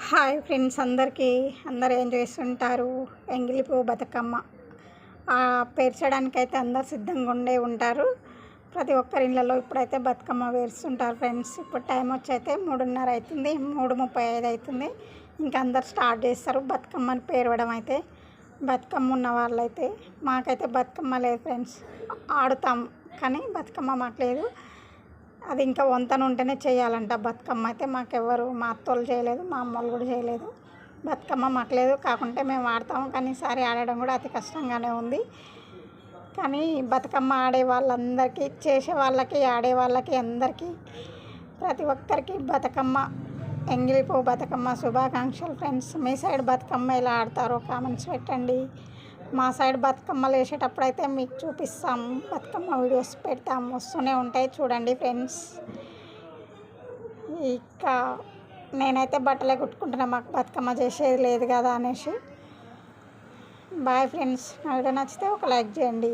Hi friends, అందరూ ఏం చేస్తుంటారు? ఎంగిలి పువ్వు బతుకమ్మ పేర్చడానికైతే అందరు సిద్ధంగా ఉంటారు. ప్రతి ఒక్కరి ఇళ్ళలో ఇప్పుడైతే బతుకమ్మ పేరుస్తుంటారు ఫ్రెండ్స్. ఇప్పుడు టైం వచ్చి అయితే 3:30 అవుతుంది, 3:35 అవుతుంది. ఇంకా అందరు స్టార్ట్ చేస్తారు బతుకమ్మని పేరవడం. అయితే బతుకమ్మ ఉన్న వాళ్ళైతే, మాకైతే బతుకమ్మ లేదు ఫ్రెండ్స్. ఆడుతాం కానీ బతుకమ్మ మాకు లేదు. అది ఇంకా వంతన ఉంటేనే చేయాలంట బతుకమ్మ. అయితే మాకెవ్వరు, మా అత్తోళ్ళు చేయలేదు, మా అమ్మోళ్ళు కూడా చేయలేదు. బతుకమ్మ మాకు లేదు. కాకుంటే మేము ఆడతాము, కానీ ఈసారి ఆడడం కూడా అతి కష్టంగానే ఉంది. కానీ బతుకమ్మ ఆడే వాళ్ళందరికీ, చేసే వాళ్ళకి, ఆడే వాళ్ళకి, అందరికీ, ప్రతి ఒక్కరికి బతుకమ్మ, ఎంగిలి పువ్వు బతుకమ్మ శుభాకాంక్షలు ఫ్రెండ్స్. మీ సైడ్ బతుకమ్మ ఎలా ఆడతారో కామెంట్స్ పెట్టండి. మా సైడ్ బతుకమ్మలు వేసేటప్పుడు అయితే మీకు చూపిస్తాము, బతుకమ్మ వీడియోస్ పెడతాము, వస్తూనే ఉంటాయి, చూడండి ఫ్రెండ్స్. ఇక నేనైతే బట్టలే కుట్టుకుంటున్నా, మాకు బతుకమ్మ చేసేది లేదు కదా అనేసి. Bye friends. నా వీడియో నచ్చితే ఒక లైక్ చేయండి.